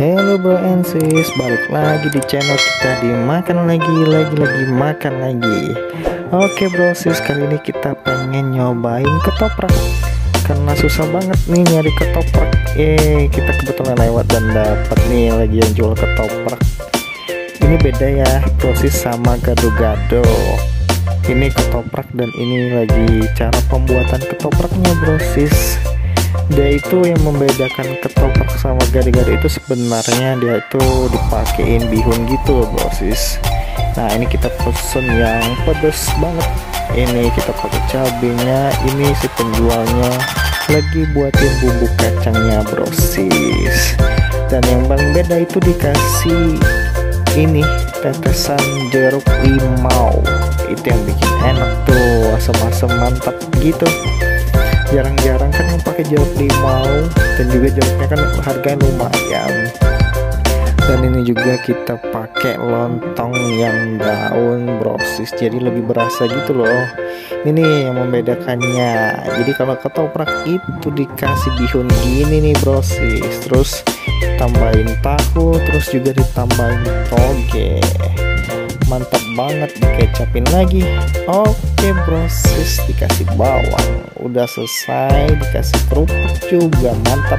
Halo bro and sis, balik lagi di channel kita di makan lagi makan lagi. Oke bro sis, kali ini kita pengen nyobain ketoprak karena susah banget nih nyari ketoprak. Kita kebetulan lewat dan dapat nih lagi yang jual ketoprak. Ini beda ya proses sama gado-gado. Ini ketoprak dan ini lagi cara pembuatan ketopraknya bro sis. Dia itu yang membedakan ketoprak sama gado-gado itu sebenarnya dia itu dipakein bihun gitu bro sis. Nah ini kita pesen yang pedes banget. Ini kita pakai cabenya. Ini si penjualnya lagi buatin bumbu kacangnya bro sis. Dan yang paling beda itu dikasih ini tetesan jeruk limau. Itu yang bikin enak tuh, asam-asam mantap gitu. Jarang-jarang kan yang pakai jeruk limau, dan juga jeruknya kan harganya lumayan. Dan ini juga kita pakai lontong yang daun bro sis, jadi lebih berasa gitu loh. Ini yang membedakannya. Jadi kalau ketoprak itu dikasih bihun gini nih bro sis, terus tambahin tahu, terus juga ditambahin toge. Mantap banget, dikecapin lagi. Oke bro sis, dikasih bawang, udah selesai, dikasih kerupuk juga, mantap.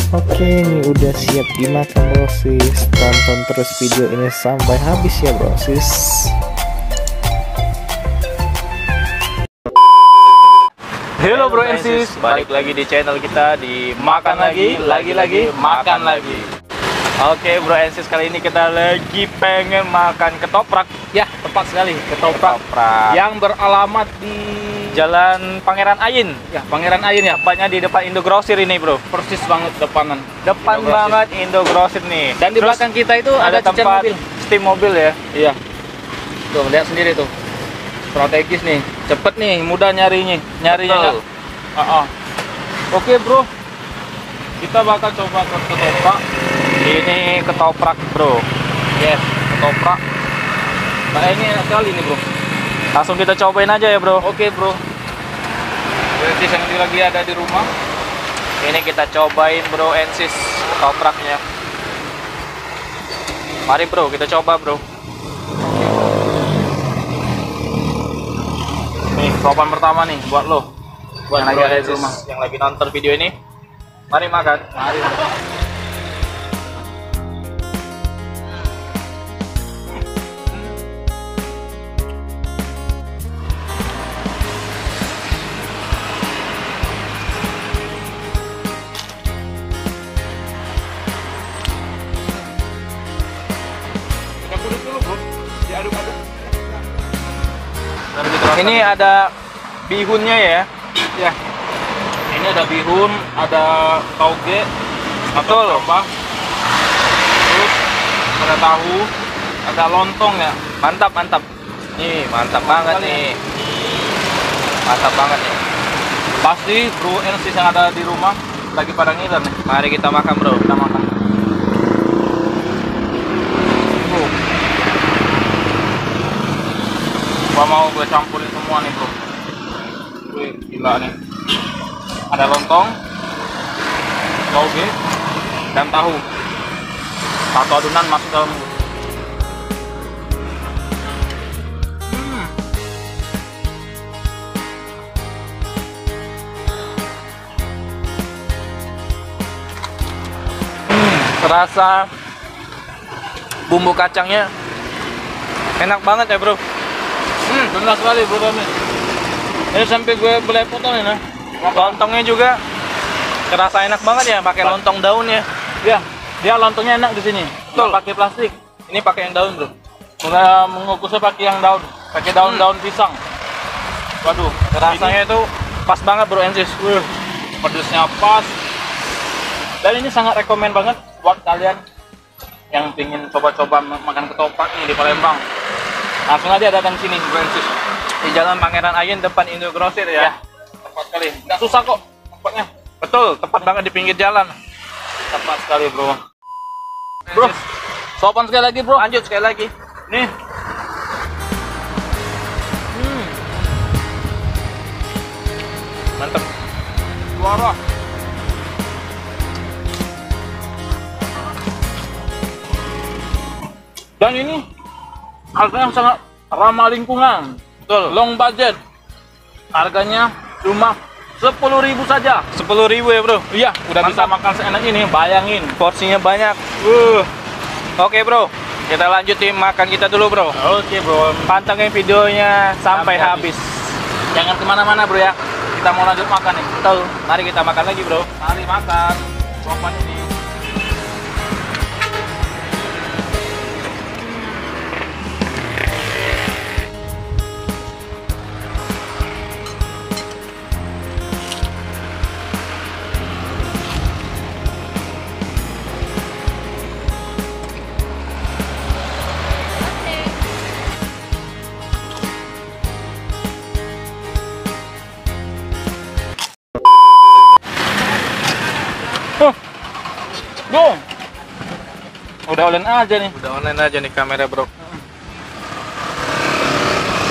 Oke, ini udah siap dimakan bro sis. Tonton terus video ini sampai habis ya bro sis. Halo bro and sis, balik lagi di channel kita di makan lagi makan lagi. Oke bro and sis, kali ini kita lagi pengen makan ketoprak. Ya, tepat sekali, ketoprak yang beralamat di Jalan Pangeran Ayin. Ya, Pangeran Ayin ya. Tepatnya di depan Indogrosir ini bro. Persis banget depan banget Indogrosir nih. Dan di belakang kita itu ada tempat mobil. Steam mobil ya. Iya. Tuh, lihat sendiri tuh. Strategis nih, cepet nih, mudah nyarinya enggak? Oke bro, kita bakal coba ketoprak. Ini ketoprak bro. Yes, ketoprak. Nah ini enak sekali nih bro. Langsung kita cobain aja ya bro. Oke bro. Berarti yang lagi ada di rumah. Ini kita cobain bro and sis ketopraknya. Mari bro, kita coba bro. Nih, sopan pertama nih buat lo. Buat yang lagi ada di rumah, yang lagi nonton video ini. Mari makan. Mari. Ini ada bihunnya ya. Ya. Ini ada bihun, ada toge, betul. Terus ada tahu, ada lontong ya. Mantap. Nih, mantap banget nih. Mantap banget nih. Pasti bro and sis yang ada di rumah lagi pada ngiler nih. Mari kita makan bro. Kita makan. Mau gue campurin semua nih bro. Wih, gila nih. Ada lontong, toge, dan tahu. Satu adonan masuk dalam. Terasa bumbu kacangnya enak banget ya bro. Benar sekali bro kami. Ini sampai gue belepotan ya. Lontongnya juga terasa enak banget ya, pakai lontong daun ya. Iya, dia lontongnya enak di sini. Nggak pakai plastik. Ini pakai yang daun bro. Udah mengukusnya pakai yang daun, pakai daun-daun pisang. Waduh, rasanya itu pas banget bro and sis. Pedesnya pas. Dan ini sangat rekomen banget buat kalian yang ingin coba-coba makan ketoprak nih di Palembang. Langsung aja datang sini bro and sis. Di Jalan Pangeran Ayin depan Indogrosir ya. Tepat sekali. Nggak susah kok tempatnya. Betul, tepat banget di pinggir jalan. Tepat sekali bro. Bro, sopan sekali lagi bro. Lanjut sekali lagi. Nih. Mantap. Juara. Dan ini harganya sangat ramah lingkungan. Betul. Long budget. Harganya cuma 10.000 saja. 10.000 ya, Bro. Iya, udah bisa Mantap. makan seenak ini, bayangin. Porsinya banyak. Oke, Bro. Kita lanjutin makan kita dulu, Bro. Oke, Bro. Pantengin videonya sampai Sampai habis. Jangan kemana-mana, Bro ya. Kita mau lanjut makan nih. Betul. Mari kita makan lagi, Bro. Mari makan. Sopan ini. Bro, udah online aja nih. Udah online aja nih kamera, Bro.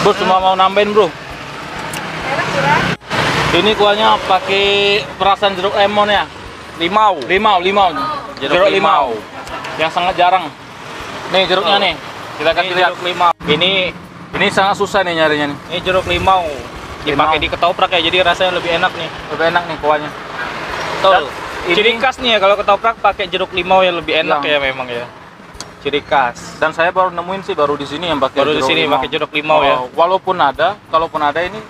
Bro, cuma mau nambahin, Bro. Ini kuahnya pakai perasan jeruk lemon ya. Limau. Limau. Jeruk limau. Yang sangat jarang. Nih jeruknya Oh. nih. Kita kasih Ini lihat. jeruk limau. Ini sangat susah nih nyarinya nih. Ini jeruk limau. Dipakai di ketoprak ya, jadi rasanya lebih enak nih. Lebih enak nih kuahnya. Betul. ini- Ciri khas nih ya kalau ketoprak pakai jeruk limau yang lebih enak ya memang ya. Ciri khas. Dan saya baru nemuin sih baru di sini yang pakai Baru di jeruk sini limau. pakai jeruk limau ya. Kalaupun ada ini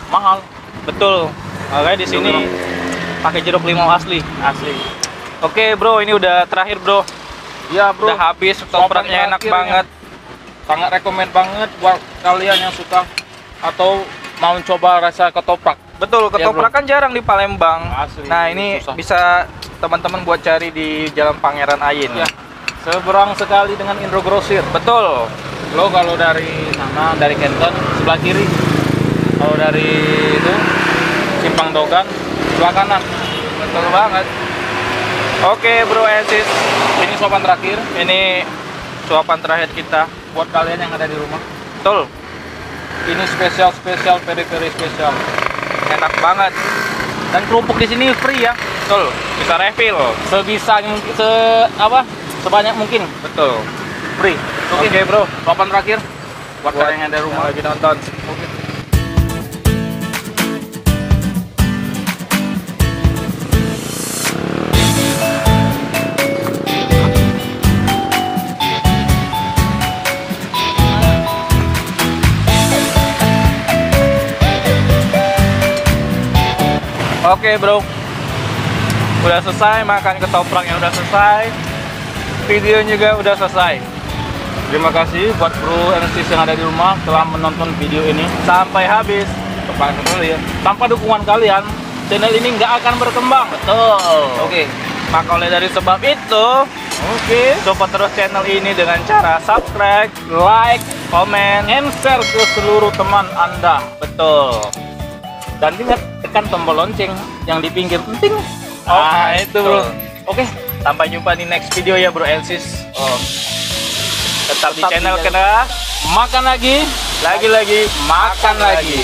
mahal. Betul. Makanya di sini pakai jeruk limau asli. Asli. Oke, Bro, ini udah terakhir, Bro. Iya, Bro. Udah habis, ketopraknya enak terakhir banget. Sangat rekomen banget buat kalian yang suka atau mau coba rasa ketoprak. Betul, ketoprak Bro. kan jarang di Palembang. Asli, Nah, ini susah. bisa teman-teman buat cari di Jalan Pangeran Ayin. Ya, seberang sekali dengan Indro Grosir. Betul. Lo kalau dari sana, dari Kenton, sebelah kiri. Kalau dari itu, Simpang Dogan, sebelah kanan. Betul banget. Oke, Bro Ensis. Ini sopan terakhir Ini suapan terakhir kita. buat kalian yang ada di rumah. Betul. Ini spesial, very spesial. Enak banget. Dan kerupuk di sini free ya. Betul. Bisa refill. Sebanyak mungkin. Betul. Free. Oke, Bro. Sopan terakhir buat kalian yang ada di rumah. lagi nonton. Oke, Bro. Udah selesai makan ketopraknya, udah selesai. Video juga udah selesai. Terima kasih buat Bro NSIS yang ada di rumah telah menonton video ini Sampai habis. sampai kembali ya. Tanpa dukungan kalian, channel ini nggak akan berkembang. Betul. Oke. Maka oleh dari sebab itu, support terus channel ini dengan cara subscribe, like, komen, And share ke seluruh teman Anda. betul. Dan ingat tekan tombol lonceng yang di pinggir penting. Ah, itu, Bro. Oke. Sampai jumpa di next video ya, Bro Ensis. Oh. Tetap di Tetap channel di- kita Makan lagi, lagi-lagi makan lagi.